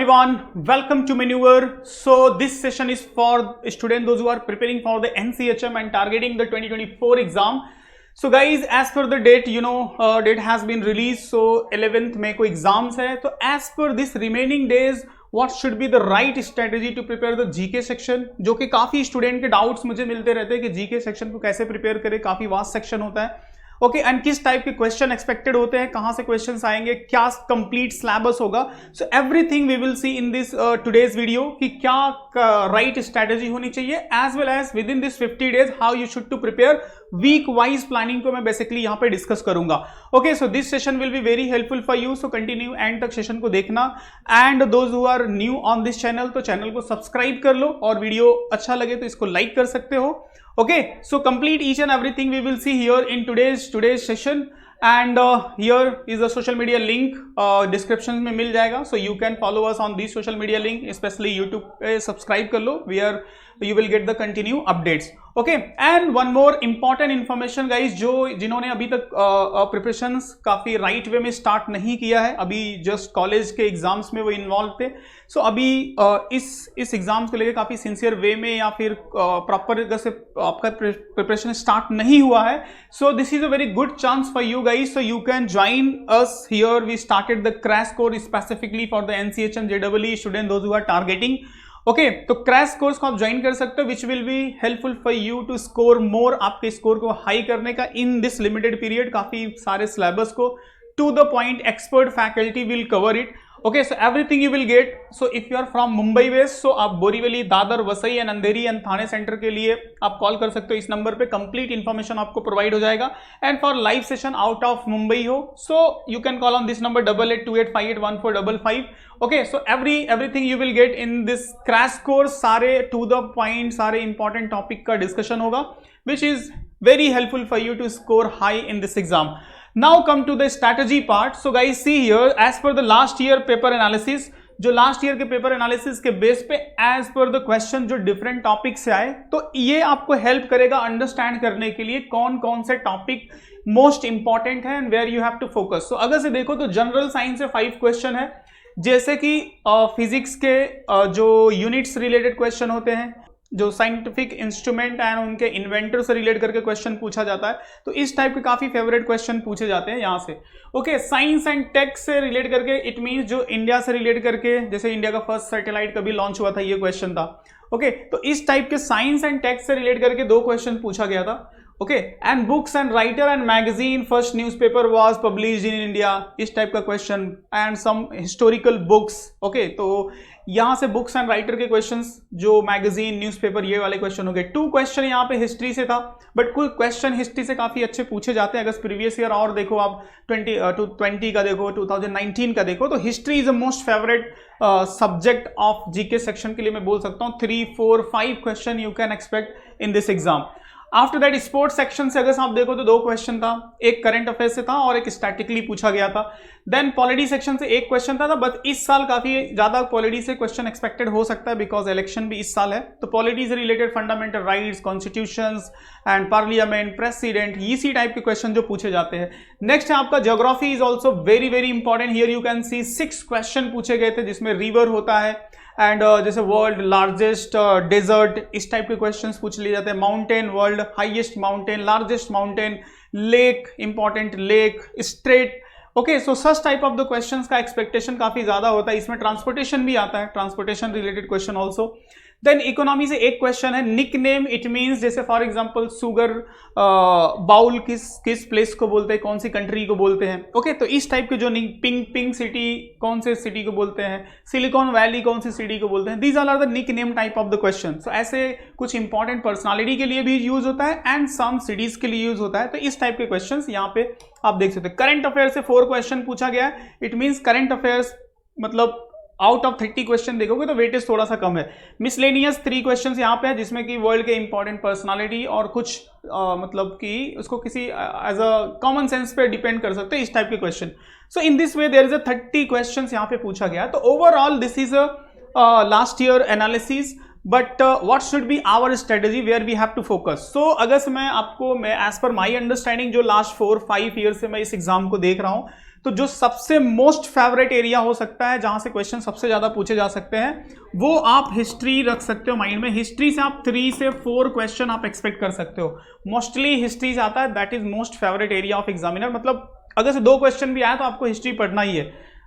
everyone, welcome to Maneuver. So this session is for students those who are preparing for the NCHM and targeting the 2024 exam. So guys, as per the date, date has been released. So 11th May को exams है. So as per this remaining days, what should be the right strategy to prepare the GK section? जो कि काफी student के doubts मुझे मिलते रहते हैं कि GK सेक्शन को कैसे प्रिपेयर करें, काफी वास्ट सेक्शन होता है. ओके एंड किस टाइप के क्वेश्चन एक्सपेक्टेड होते हैं, कहां से क्वेश्चंस आएंगे, क्या कंप्लीट सिलेबस होगा. So everything we will see in this today's video कि क्या राइट स्ट्रेटजी होनी चाहिए as well as within this 50 days how you should to prepare. Week wise planning को मैं बेसिकली यहां पे डिस्कस करूंगा. Okay so this session will be very helpful for you. So continue end तक session को देखना. And those who are new on this channel, तो channel को सब्सक्राइब कर लो और वीडियो अच्छा लगे तो इसको लाइक कर सकते हो. Okay, so complete each and everything we will see here in today's session. And here is a social media link, description में मिल जाएगा. So you can follow us on these social media link, especially YouTube पे subscribe कर लो, where you will get the continue updates. Okay, and one more important information guys, जिन्होंने अभी तक preparations काफी right way में start नहीं किया है, अभी just college के exams में वो involved थे. So अभी इस exams को लेके काफी sincere way में या फिर proper जगह से आपका preparation start नहीं हुआ है. So this is a very good chance for you guys. So you can join us here. We started the crash course specifically for the NCHM JEE student those who are targeting. Okay तो crash course को आप join कर सकते हो which will be helpful for you to score more, आपके score को high करने का इन दिस लिमिटेड पीरियड. काफी सारे सिलेबस को to the point expert faculty will cover it. Okay so everything you will get. So if you are from Mumbai based, so आप Borivali, Dadar, Vasai and Andheri and Thane centre के लिए आप कॉल कर सकते हो इस नंबर पे. कंप्लीट इन्फॉर्मेशन आपको प्रोवाइड हो जाएगा. And for live session out of Mumbai हो, so you can call on this number 8828581455. Okay so everything you will get in this crash course. सारे टू द पॉइंट, सारे इंपॉर्टेंट टॉपिक का discussion होगा which is very helpful for you to score high in this exam. Now come to the strategy part. So guys see here, as per the last year paper analysis, जो last year के paper analysis के base पे as per the question जो different topic से आए, तो ये आपको हेल्प करेगा अंडरस्टैंड करने के लिए कौन कौन से टॉपिक मोस्ट इंपॉर्टेंट है and where you have to focus. So अगर से देखो तो जनरल साइंस से 5 क्वेश्चन है, जैसे कि फिजिक्स के जो यूनिट्स रिलेटेड क्वेश्चन होते हैं, जो साइंटिफिक इंस्ट्रूमेंट एंड उनके इन्वेंटर से रिलेट करके क्वेश्चन पूछा जाता है, तो इस टाइप के काफी फेवरेट क्वेश्चन पूछे जाते हैं यहाँ से. ओके साइंस एंड टेक से रिलेट करके, इट मींस जो इंडिया से रिलेट करके, जैसे इंडिया का फर्स्ट सैटेलाइट कभी लॉन्च हुआ था, ये क्वेश्चन था. ओके तो इस टाइप के साइंस एंड टेक से रिलेट करके 2 क्वेश्चन पूछा गया था. Okay and books and writer and magazine, first newspaper was published in India, इस टाइप का question. And some historical books. Okay तो यहां से बुक्स एंड राइटर के क्वेश्चंस, जो मैगजीन, न्यूज़पेपर, ये वाले क्वेश्चन हो गए. 2 क्वेश्चन यहाँ पे हिस्ट्री से था, बट कुछ क्वेश्चन हिस्ट्री से काफी अच्छे पूछे जाते हैं. अगर प्रीवियस ईयर और देखो आप 2020 का देखो, 2019 का देखो, तो history is the most favourite subject of GK section के लिए मैं बोल सकता हूँ. 3, 4, 5 question you can expect in this exam. After that sports section से अगर आप देखो तो 2 क्वेश्चन था, एक करंट अफेयर से था और एक स्टैटिकली पूछा गया था. देन पॉलिटी सेक्शन से 1 क्वेश्चन था, बट इस साल काफी ज्यादा पॉलिटी से क्वेश्चन एक्सपेक्टेड हो सकता है बिकॉज इलेक्शन भी इस साल है. तो पॉलिटी से related fundamental rights, constitutions and parliament, president, इसी टाइप के क्वेश्चन जो पूछे जाते हैं. नेक्स्ट है आपका geography, is also very very important. Here you can see 6 question पूछे गए थे, जिसमें रिवर होता है एंड जैसे वर्ल्ड लार्जेस्ट डेजर्ट, इस टाइप के क्वेश्चंस पूछ लिए जाते हैं. Mountain, world highest mountain, largest mountain, lake, important lake, straight. Okay so such type of the questions का एक्सपेक्टेशन काफी ज्यादा होता है. इसमें ट्रांसपोर्टेशन भी आता है, transportation related question also. Then economy से 1 क्वेश्चन है, निक नेम, इट मीन्स जैसे फॉर एग्जांपल शुगर बाउल किस प्लेस को बोलते हैं, कौन सी कंट्री को बोलते हैं. ओके तो इस टाइप के जो पिंक सिटी कौन से सिटी को बोलते हैं, सिलिकॉन वैली कौन सी सिटी को बोलते हैं, these are the nickname type of the question. So ऐसे कुछ इंपॉर्टेंट पर्सनालिटी के लिए भी यूज होता है एंड सम सिटीज के लिए यूज होता है. तो इस टाइप के क्वेश्चन यहाँ पे आप देख सकते हैं. करंट अफेयर से 4 क्वेश्चन पूछा गया है. इट मीन्स करंट अफेयर्स मतलब आउट ऑफ 30 क्वेश्चन देखोगे तो वेटेज थोड़ा सा कम है. मिसलेनियस 3 क्वेश्चंस यहाँ पे है, जिसमें कि वर्ल्ड के इंपॉर्टेंट पर्सनालिटी और कुछ मतलब कि उसको किसी एज अ कॉमन सेंस पे डिपेंड कर सकते हैं, इस टाइप के question. So in this way there is a 30 questions यहाँ पे पूछा गया. तो overall this is a last year analysis, but what should be our strategy where we have to focus. So अगर मैं एज पर माई अंडरस्टैंडिंग जो last 4-5 year से मैं इस एग्जाम को देख रहा हूँ, तो जो सबसे मोस्ट फेवरेट एरिया हो सकता है जहां से क्वेश्चन सबसे ज्यादा पूछे जा सकते हैं वो आप हिस्ट्री रख सकते हो माइंड में। हिस्ट्री से आप 3 से 4 क्वेश्चन आप एक्सपेक्ट कर सकते हो। मोस्टली हिस्ट्री से आता है, that is most favourite area of examiner. मतलब अगर से 2 क्वेश्चन भी आया तो आपको हिस्ट्री पढ़ना ही है,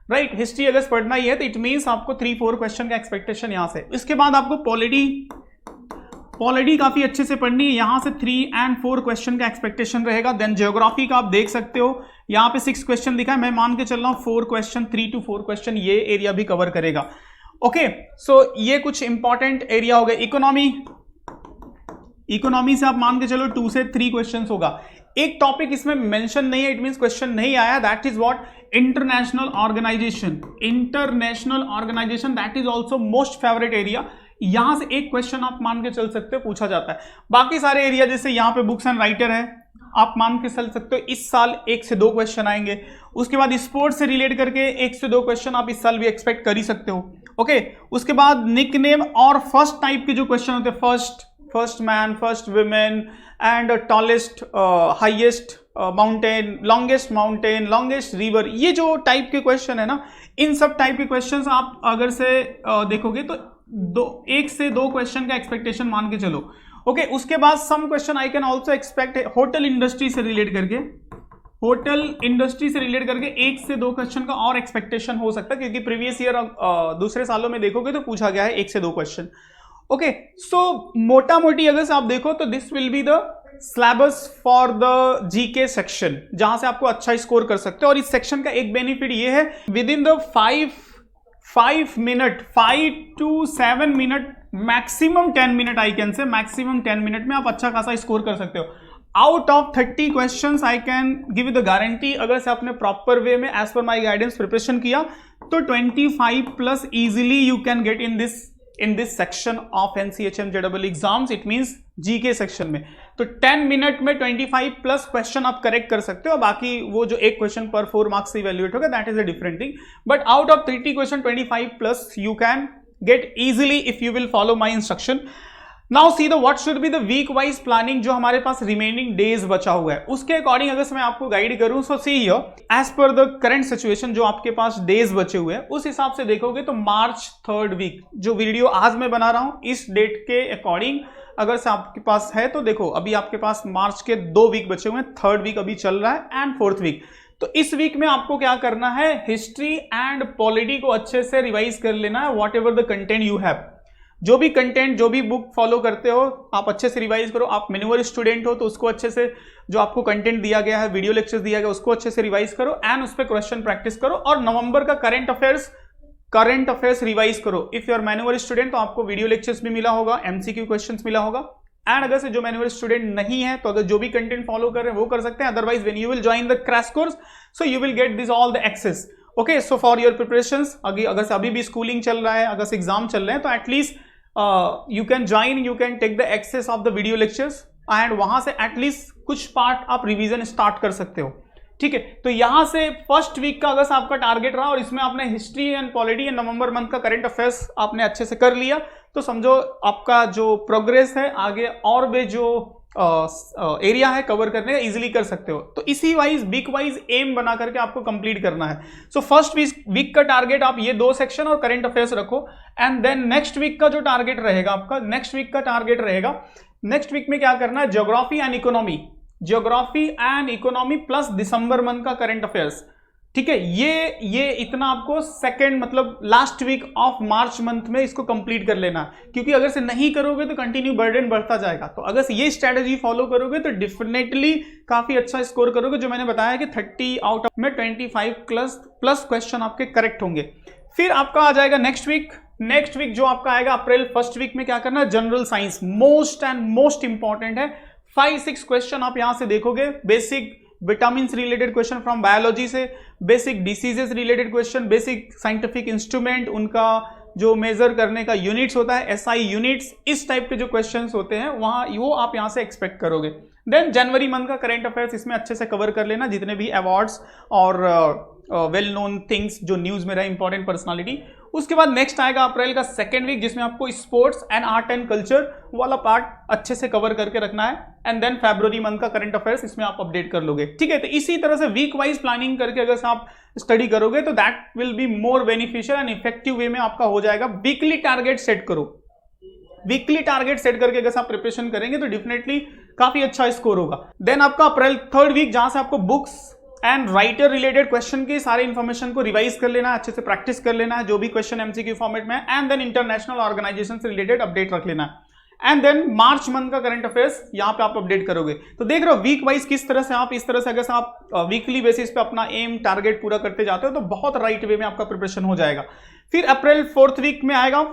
राइट। हिस्ट्री अगर पढ़ना ही है तो इट मीन्स आपको 3-4 क्वेश्चन का एक्सपेक्टेशन यहां से। इसके बाद आपको पॉलिटी काफी अच्छे से पढ़नी है, यहां से 3 और 4 क्वेश्चन का एक्सपेक्टेशन रहेगा। देन ज्योग्राफी का आप देख सकते हो, यहां पे 6 क्वेश्चन दिखा है, मैं मान के चल रहा हूं 4 क्वेश्चन, 3 to 4 क्वेश्चन ये एरिया भी कवर करेगा। ओके, सो ये कुछ इंपॉर्टेंट एरिया हो गए। इकोनॉमी से आप मान के चलो 2 से 3 क्वेश्चन होगा। एक टॉपिक इसमें मेंशन नहीं है, इट मींस क्वेश्चन नहीं आया, that is what, international organisation. International organisation that is also most favourite area. यहां से एक क्वेश्चन आप मान के चल सकते हो पूछा जाता है। बाकी सारे एरिया जैसे यहां पे बुक्स एंड राइटर है, आप मान के चल सकते हो इस साल 1 से 2 क्वेश्चन आएंगे। उसके बाद स्पोर्ट्स से रिलेट करके 1 से 2 क्वेश्चन आप इस साल भी एक्सपेक्ट कर ही सकते हो। ओके, उसके बाद निकनेम और फर्स्ट टाइप के जो क्वेश्चन होते हैं, first man, first women and tallest, highest mountain, longest river, ये जो टाइप के क्वेश्चन है ना, इन सब टाइप के क्वेश्चन आप अगर से देखोगे तो 1 से 2 क्वेश्चन का एक्सपेक्टेशन मान के चलो। ओके, उसके बाद some question I can also expect hotel industry से रिलेट करके 1 से 2 क्वेश्चन का और एक्सपेक्टेशन हो सकता है, क्योंकि प्रीवियस ईयर दूसरे सालों में देखोगे तो पूछा गया है 1 से 2 क्वेश्चन। ओके, सो मोटा मोटी अगर आप देखो तो this will be the syllabus for the GK section, जहां से आपको अच्छा स्कोर कर सकते हो। और इस सेक्शन का एक बेनिफिट ये है, with in the 5 to 7 minute, maximum 10 minute, I can say maximum 10 minute में आप अच्छा खासा स्कोर कर सकते हो। Out of 30 questions I can give you the guarantee, अगर से आपने प्रॉपर वे में as per my guidance preparation किया तो 25+ easily you can gate in this section of NCHM JEE exams, it means GK section में। तो 10 minute में 25+ question आप करेक्ट कर सकते हो। बाकी वो जो एक क्वेश्चन पर 4 मार्क्स से इवेल्युएट होगा, that is a different thing. But out of 30 question 25+ you can get easily if you will follow my instruction. Now see the what should be the week wise planning, जो हमारे पास remaining days बचा हुआ है उसके according अगर मैं आपको guide करूं, so see here as per the current situation जो आपके पास डेज बचे हुए हैं उस हिसाब से देखोगे तो मार्च 3rd वीक, जो वीडियो आज मैं बना रहा हूं इस डेट के अकॉर्डिंग अगर से आपके पास है तो देखो अभी आपके पास मार्च के 2 वीक बचे हुए हैं, 3rd वीक अभी चल रहा है एंड 4th वीक। तो इस वीक में आपको क्या करना है, हिस्ट्री एंड पॉलिटी को अच्छे से रिवाइज कर लेना है। What ever the content you have, जो भी कंटेंट, जो भी बुक फॉलो करते हो आप अच्छे से रिवाइज करो। आप मैन्युअल स्टूडेंट हो तो उसको अच्छे से, जो आपको कंटेंट दिया गया है, वीडियो लेक्चर्स दिया गया उसको अच्छे से रिवाइज करो एंड उस पर क्वेश्चन प्रैक्टिस करो। और नवंबर का करंट अफेयर्स रिवाइज करो। If you are manual student तो आपको वीडियो लेक्चर्स भी मिला होगा, MCQ क्वेश्चंस मिला होगा। एंड अगर से जो मैनुअल स्टूडेंट नहीं है तो अगर जो भी कंटेंट फॉलो कर रहे हैं वो कर सकते हैं। Otherwise when you will join the crash course so you will get this all the access. Okay, so for your preparations, अगर से अभी भी स्कूलिंग चल रहा है, अगर से एग्जाम चल रहे हैं तो at least you can join, you can take the access of the video lectures and वहां से एटलीस्ट कुछ पार्ट आप रिवीजन स्टार्ट कर सकते हो। ठीक है, तो यहां से फर्स्ट वीक का अगर आपका टारगेट रहा और इसमें आपने history and polity and November month का करंट अफेयर्स आपने अच्छे से कर लिया तो समझो आपका जो प्रोग्रेस है आगे और भी जो एरिया है कवर करने का इजीली कर सकते हो। तो इसी वीक वाइज एम बना करके आपको कंप्लीट करना है। सो फर्स्ट वीक का टारगेट आप ये 2 सेक्शन और करंट अफेयर्स रखो एंड देन नेक्स्ट वीक का जो टारगेट रहेगा आपका, नेक्स्ट वीक में क्या करना है, geography and economy plus December month का करंट अफेयर्स। ठीक है, ये इतना आपको सेकंड मतलब last week of March month में इसको कंप्लीट कर लेना, क्योंकि अगर से नहीं करोगे तो कंटिन्यू बर्डन बढ़ता जाएगा। तो अगर से ये स्ट्रेटजी फॉलो करोगे तो डेफिनेटली काफी अच्छा स्कोर करोगे। जो मैंने बताया कि 30 आउट ऑफ में 25+ क्वेश्चन आपके करेक्ट होंगे। फिर आपका आ जाएगा नेक्स्ट वीक जो आपका आएगा अप्रैल फर्स्ट वीक में क्या करना है, जनरल साइंस मोस्ट इंपॉर्टेंट है। 5-6 क्वेश्चन आप यहां से देखोगे, basic vitamin related question from biology से, basic diseases related question, basic scientific instrument उनका जो मेजर करने का यूनिट्स होता है, SI यूनिट्स, इस टाइप के जो क्वेश्चंस होते हैं वहां वो आप यहां से एक्सपेक्ट करोगे। देन जनवरी मंथ का करंट अफेयर्स इसमें अच्छे से कवर कर लेना, जितने भी अवार्ड्स और वेल नोन थिंग्स जो न्यूज में रहे, इंपॉर्टेंट पर्सनालिटी, उसके बाद नेक्स्ट आएगा अप्रैल का सेकेंड वीक, जिसमें आपको sports and art and culture वाला पार्ट अच्छे से कवर करके रखना है। एंड देन फरवरी मंथ का करंट अफेयर्स इसमें आप अपडेट कर लोगे, ठीक है। तो इसी तरह से वीक वाइज प्लानिंग करके अगर आप स्टडी करोगे तो that will be more beneficial and effective way में आपका हो जाएगा। वीकली टारगेट सेट करो, वीकली टारगेट सेट करके अगर आप प्रिपरेशन करेंगे तो डेफिनेटली काफी अच्छा स्कोर होगा। देन आपका अप्रैल थर्ड वीक, जहां से आपको books and writer related question के सारे इंफॉर्मेशन को रिवाइज कर लेना है, अच्छे से प्रैक्टिस कर लेना है जो भी क्वेश्चन एमसीक्यू फॉर्मेट में है। एंड देन इंटरनेशनल ऑर्गेनाइजेशन से रिलेटेड अपडेट रख लेना है। एंड देन मार्च मंथ का करंट अफेयर्स यहाँ पे आप अपडेट करोगे। तो देख रहे हो वीक वाइज किस तरह से आप इस तरह से अगर आप वीकली बेसिस पे अपना एम टारगेट पूरा करते जाते हो तो बहुत राइट वे में आपका प्रिपरेशन हो जाएगा। फिर अप्रैल फोर्थ वीक में आएगा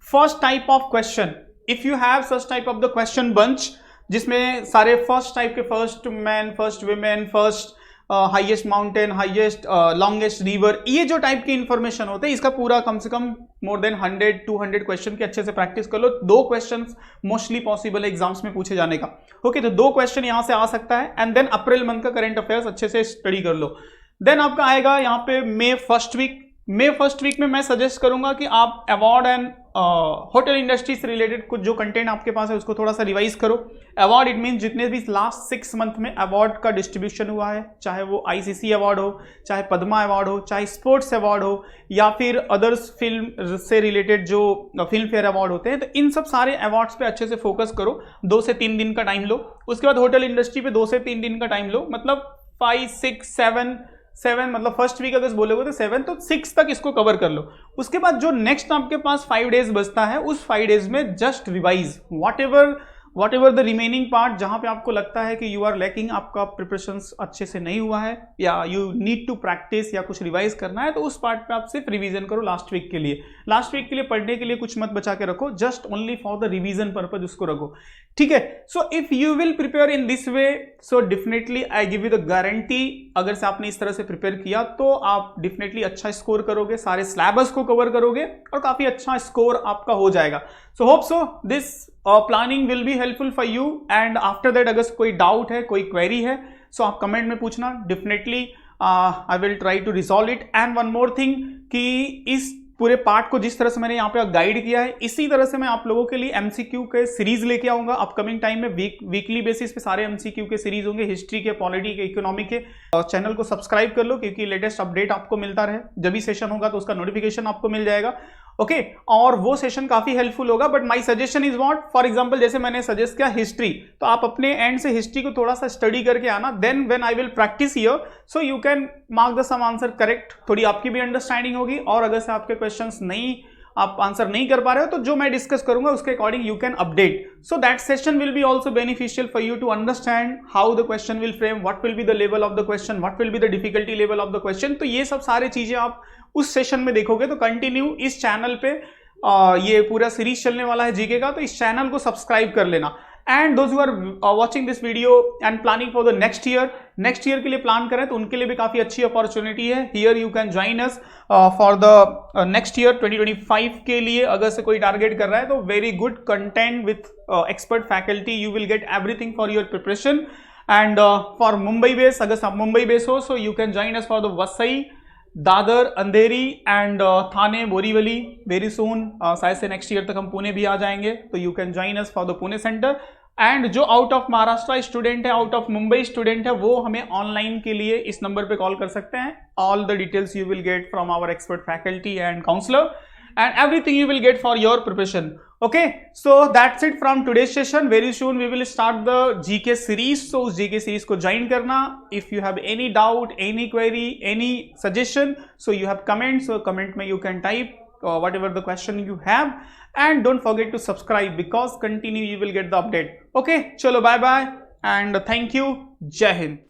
first type of question. If you have such type of the question bunch, जिसमें सारे फर्स्ट टाइप के first man, first women, first highest mountain, highest longest river, ये जो टाइप की इंफॉर्मेशन होते हैं, इसका पूरा कम से कम मोर देन 100-200 क्वेश्चन के अच्छे से प्रैक्टिस कर लो। 2 क्वेश्चन मोस्टली पॉसिबल है एग्जाम्स में पूछे जाने का। ओके, तो 2 क्वेश्चन यहां से आ सकता है। एंड देन अप्रैल मंथ का करंट अफेयर्स अच्छे से स्टडी कर लो। देन आपका आएगा यहाँ पे मे फर्स्ट वीक। मे फर्स्ट वीक में मैं सजेस्ट करूंगा कि आप अवार्ड एंड होटल इंडस्ट्री से रिलेटेड कुछ जो कंटेंट आपके पास है उसको थोड़ा सा रिवाइज करो। अवार्ड इट मीन जितने भी लास्ट 6 मंथ में अवार्ड का डिस्ट्रीब्यूशन हुआ है, चाहे वो आईसीसी अवार्ड हो, चाहे पद्मा अवार्ड हो, चाहे स्पोर्ट्स अवार्ड हो, या फिर अदर्स फिल्म से रिलेटेड जो फिल्म फेयर अवार्ड होते हैं, तो इन सब सारे अवार्ड्स पे अच्छे से फोकस करो। 2 से 3 दिन का टाइम लो। उसके बाद होटल इंडस्ट्री पे 2 से 3 दिन का टाइम लो, मतलब 5, 6, 7 मतलब फर्स्ट वीक अगर बोलोगे तो 7 तो 6 तक इसको कवर कर लो। उसके बाद जो नेक्स्ट आपके पास 5 डेज बचता है, उस 5 डेज में just revise what ever the remaining part, जहां पे आपको लगता है कि यू आर लैकिंग, आपका प्रिपरेशन अच्छे से नहीं हुआ है या यू नीड टू प्रैक्टिस या कुछ रिवाइज करना है, तो उस पार्ट पे आप सिर्फ रिवीजन करो लास्ट वीक के लिए। लास्ट वीक के लिए पढ़ने के लिए कुछ मत बचा के रखो, just only for the revision purpose उसको रखो, ठीक है। सो if you will prepare in this way, so definitely I give you the guarantee, अगर से आपने इस तरह से प्रिपेयर किया तो आप डेफिनेटली अच्छा स्कोर करोगे, सारे सिलेबस को कवर करोगे और काफी अच्छा स्कोर आपका हो जाएगा। So hope so this planning will be helpful for you. And after that अगर कोई डाउट है, कोई क्वेरी है, सो आप कमेंट में पूछना, definitely I will try to resolve it. And one more thing कि इस पूरे पार्ट को जिस तरह से मैंने यहाँ पे गाइड किया है, इसी तरह से मैं आप लोगों के लिए एमसीक्यू के सीरीज लेके आऊंगा अपकमिंग टाइम में। वीकली बेसिस पे सारे एमसीक्यू के सीरीज होंगे, हिस्ट्री के, पॉलिटी के, इकोनॉमी के। चैनल को सब्सक्राइब कर लो क्योंकि लेटेस्ट अपडेट आपको मिलता रहे। जब भी सेशन होगा तो उसका नोटिफिकेशन आपको मिल जाएगा, ओके। और वो सेशन काफी हेल्पफुल होगा। But my suggestion is what, for example जैसे मैंने सजेस्ट किया हिस्ट्री, तो आप अपने एंड से हिस्ट्री को थोड़ा सा स्टडी करके आना। Then when I will practise here, so you can mark the some answer correct, थोड़ी आपकी भी अंडरस्टैंडिंग होगी। और अगर से आपके क्वेश्चंस नहीं, आप आंसर नहीं कर पा रहे हो, तो जो मैं डिस्कस करूंगा उसके according you can update. So that session will be also beneficial for you to understand how the question will frame, what will be the level of the question, what will be the difficulty level of the question. तो ये सब सारी चीजें आप उस session में देखोगे। तो कंटिन्यू इस चैनल पे ये पूरा सीरीज चलने वाला है जीके का, तो इस चैनल को सब्सक्राइब कर लेना। And those who are watching this video and planning for the next year के लिए प्लान करें तो उनके लिए भी काफी अच्छी अपॉर्चुनिटी है। Here you can join us for the next year 2025 के लिए। अगर से कोई टारगेट कर रहा है तो very good content with expert faculty, you will get everything for your preparation. And for Mumbai base, अगर आप मुंबई बेस हो, so you can join us for the Vasai, Dadar, Andheri and Thane, Borivali very soon. शायद से नेक्स्ट ईयर तक हम पुणे भी आ जाएंगे, तो you can join us for the Pune centre. And जो आउट ऑफ महाराष्ट्र स्टूडेंट है, आउट ऑफ मुंबई स्टूडेंट है, वो हमें ऑनलाइन के लिए इस नंबर पे कॉल कर सकते हैं। All the details you will get from our expert faculty and counsellor and everything you will get for your preparation. Okay, so that's it from today's session. Very soon we will start the GK series. So उस GK series को join करना. If you have any doubt, any query, any suggestion, so you have comments. So comment में you can type whatever the question you have, and don't forget to subscribe because continue you will get the update. Okay, चलो bye bye and thank you. Jai Hind.